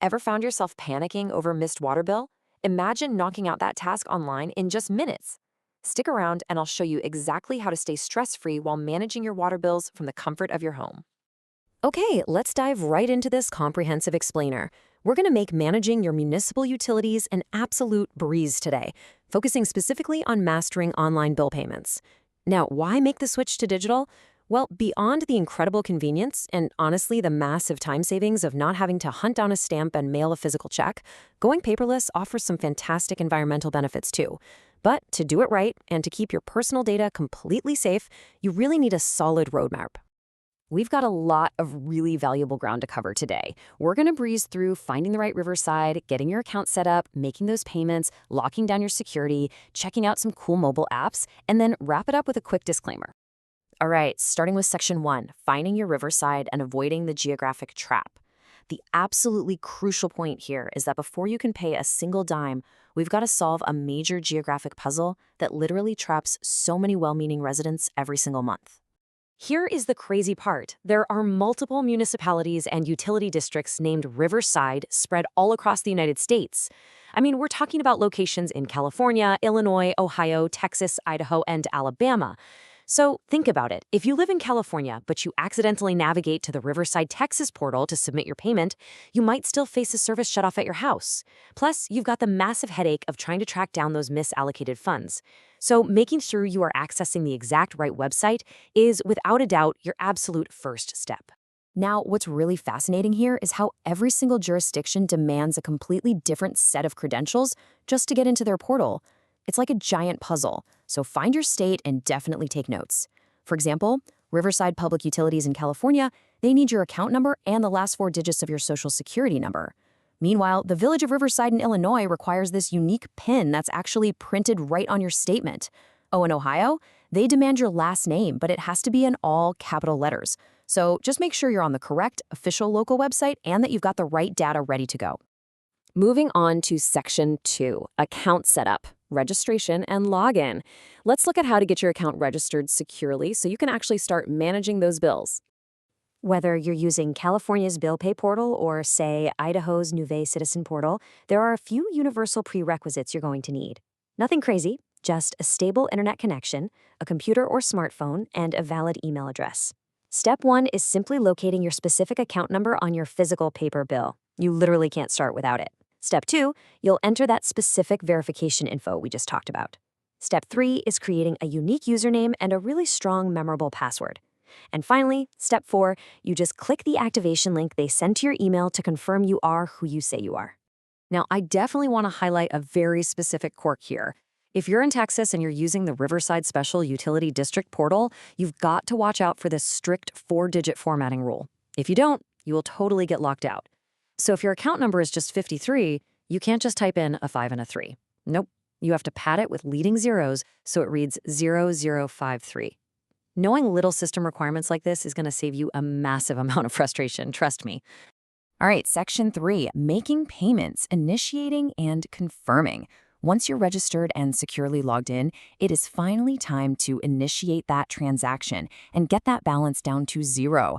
Ever found yourself panicking over missed water bill? Imagine knocking out that task online in just minutes. Stick around and I'll show you exactly how to stay stress-free while managing your water bills from the comfort of your home. Okay, let's dive right into this comprehensive explainer. We're going to make managing your municipal utilities an absolute breeze today, focusing specifically on mastering online bill payments. Now, why make the switch to digital? Well, beyond the incredible convenience and honestly the massive time savings of not having to hunt down a stamp and mail a physical check, going paperless offers some fantastic environmental benefits too. But to do it right and to keep your personal data completely safe, you really need a solid roadmap. We've got a lot of really valuable ground to cover today. We're going to breeze through finding the right Riverside, getting your account set up, making those payments, locking down your security, checking out some cool mobile apps, and then wrap it up with a quick disclaimer. All right, starting with Section 1, finding your Riverside and avoiding the geographic trap. The absolutely crucial point here is that before you can pay a single dime, we've got to solve a major geographic puzzle that literally traps so many well-meaning residents every single month. Here is the crazy part. There are multiple municipalities and utility districts named Riverside spread all across the United States. I mean, we're talking about locations in California, Illinois, Ohio, Texas, Idaho, and Alabama. So think about it. If you live in California, but you accidentally navigate to the Riverside, Texas portal to submit your payment, you might still face a service shutoff at your house. Plus, you've got the massive headache of trying to track down those misallocated funds. So making sure you are accessing the exact right website is, without a doubt, your absolute first step. Now, what's really fascinating here is how every single jurisdiction demands a completely different set of credentials just to get into their portal. It's like a giant puzzle, so find your state and definitely take notes. For example, Riverside Public Utilities in California, they need your account number and the last 4 digits of your social security number. Meanwhile, the Village of Riverside in Illinois requires this unique PIN that's actually printed right on your statement. Oh, in Ohio, they demand your last name, but it has to be in all capital letters. So just make sure you're on the correct official local website and that you've got the right data ready to go. Moving on to Section 2, Account Setup, Registration and Login. Let's look at how to get your account registered securely so you can actually start managing those bills. Whether you're using California's Bill Pay portal or, say, Idaho's Nuvei Citizen portal, there are a few universal prerequisites you're going to need. Nothing crazy, just a stable internet connection, a computer or smartphone, and a valid email address. Step 1 is simply locating your specific account number on your physical paper bill. You literally can't start without it. Step 2, you'll enter that specific verification info we just talked about. Step 3 is creating a unique username and a really strong, memorable password. And finally, Step 4, you just click the activation link they send to your email to confirm you are who you say you are. Now, I definitely want to highlight a very specific quirk here. If you're in Texas and you're using the Riverside Special Utility District portal, you've got to watch out for this strict 4-digit formatting rule. If you don't, you will totally get locked out. So if your account number is just 53, you can't just type in a 5 and a 3. Nope, you have to pad it with leading zeros so it reads 0053. Knowing little system requirements like this is going to save you a massive amount of frustration, trust me. All right, Section 3, Making Payments, Initiating and Confirming. Once you're registered and securely logged in, it is finally time to initiate that transaction and get that balance down to 0.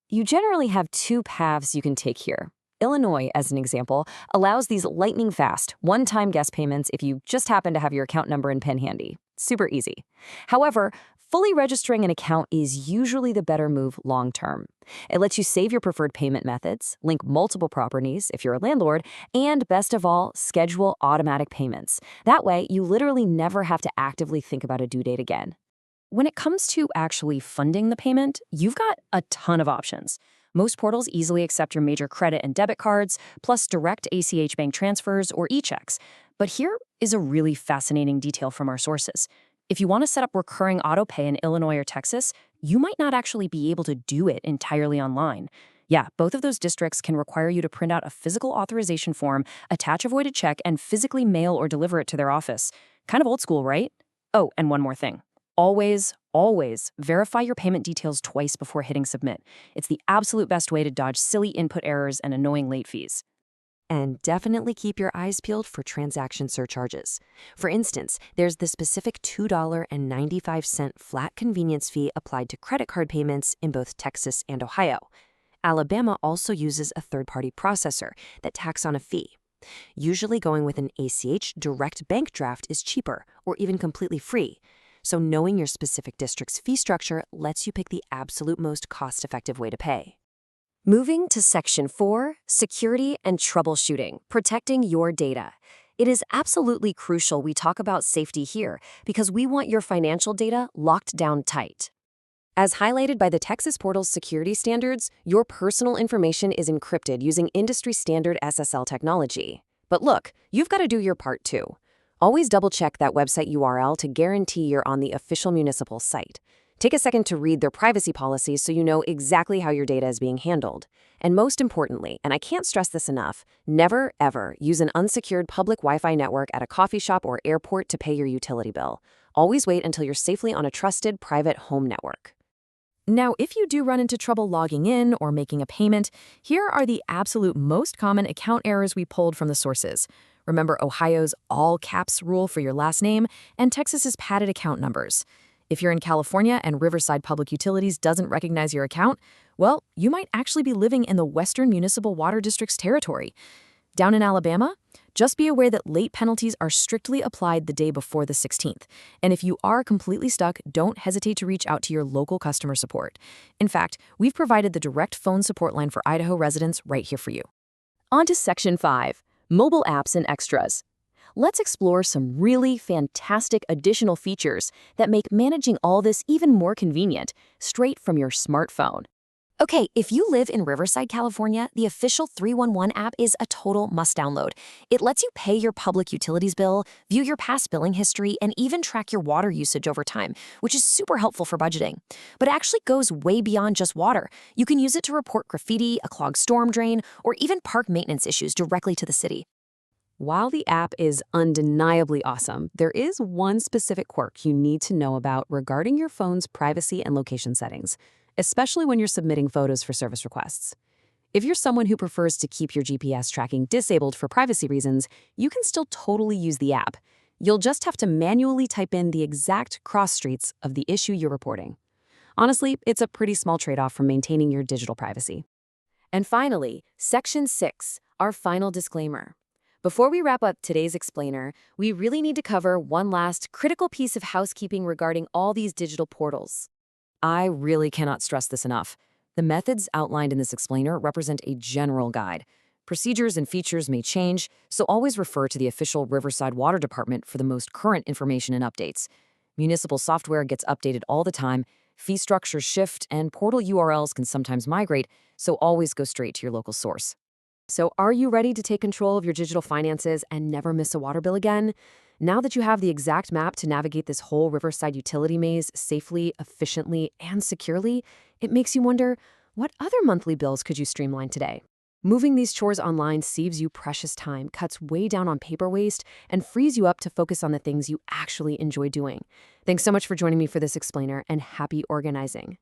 You generally have 2 paths you can take here. Illinois, as an example, allows these lightning-fast, one-time guest payments if you just happen to have your account number and PIN handy. Super easy. However, fully registering an account is usually the better move long-term. It lets you save your preferred payment methods, link multiple properties if you're a landlord, and best of all, schedule automatic payments. That way, you literally never have to actively think about a due date again. When it comes to actually funding the payment, you've got a ton of options. Most portals easily accept your major credit and debit cards, plus direct ACH bank transfers or e-checks. But here is a really fascinating detail from our sources. If you want to set up recurring auto pay in Illinois or Texas, you might not actually be able to do it entirely online. Yeah, both of those districts can require you to print out a physical authorization form, attach a voided check, and physically mail or deliver it to their office. Kind of old school, right? Oh, and one more thing. Always verify your payment details twice before hitting submit. It's the absolute best way to dodge silly input errors and annoying late fees. And definitely keep your eyes peeled for transaction surcharges. For instance, there's the specific $2.95 flat convenience fee applied to credit card payments in both Texas and Ohio. Alabama also uses a third-party processor that tacks on a fee. Usually going with an ACH direct bank draft is cheaper or even completely free. So knowing your specific district's fee structure lets you pick the absolute most cost-effective way to pay. Moving to Section 4, Security and Troubleshooting, Protecting Your Data. It is absolutely crucial we talk about safety here because we want your financial data locked down tight. As highlighted by the Texas Portal's security standards, your personal information is encrypted using industry-standard SSL technology. But look, you've got to do your part too. Always double-check that website URL to guarantee you're on the official municipal site. Take a second to read their privacy policies so you know exactly how your data is being handled. And most importantly, and I can't stress this enough, never, ever use an unsecured public Wi-Fi network at a coffee shop or airport to pay your utility bill. Always wait until you're safely on a trusted private home network. Now, if you do run into trouble logging in or making a payment, here are the absolute most common account errors we pulled from the sources. Remember Ohio's all caps rule for your last name and Texas's padded account numbers. If you're in California and Riverside Public Utilities doesn't recognize your account, well, you might actually be living in the Western Municipal Water District's territory. Down in Alabama, just be aware that late penalties are strictly applied the day before the 16th. And if you are completely stuck, don't hesitate to reach out to your local customer support. In fact, we've provided the direct phone support line for Idaho residents right here for you. On to Section 5, Mobile Apps and Extras. Let's explore some really fantastic additional features that make managing all this even more convenient, straight from your smartphone. Okay, if you live in Riverside, California, the official 311 app is a total must-download. It lets you pay your public utilities bill, view your past billing history, and even track your water usage over time, which is super helpful for budgeting. But it actually goes way beyond just water. You can use it to report graffiti, a clogged storm drain, or even park maintenance issues directly to the city. While the app is undeniably awesome, there is one specific quirk you need to know about regarding your phone's privacy and location settings, especially when you're submitting photos for service requests. If you're someone who prefers to keep your GPS tracking disabled for privacy reasons, you can still totally use the app. You'll just have to manually type in the exact cross streets of the issue you're reporting. Honestly, it's a pretty small trade-off from maintaining your digital privacy. And finally, Section 6, our final disclaimer. Before we wrap up today's explainer, we really need to cover one last critical piece of housekeeping regarding all these digital portals. I really cannot stress this enough. The methods outlined in this explainer represent a general guide. Procedures and features may change, so always refer to the official Riverside Water Department for the most current information and updates. Municipal software gets updated all the time, fee structures shift, and portal URLs can sometimes migrate, so always go straight to your local source. So are you ready to take control of your digital finances and never miss a water bill again? Now that you have the exact map to navigate this whole Riverside utility maze safely, efficiently, and securely, it makes you wonder, what other monthly bills could you streamline today? Moving these chores online saves you precious time, cuts way down on paper waste, and frees you up to focus on the things you actually enjoy doing. Thanks so much for joining me for this explainer, and happy organizing.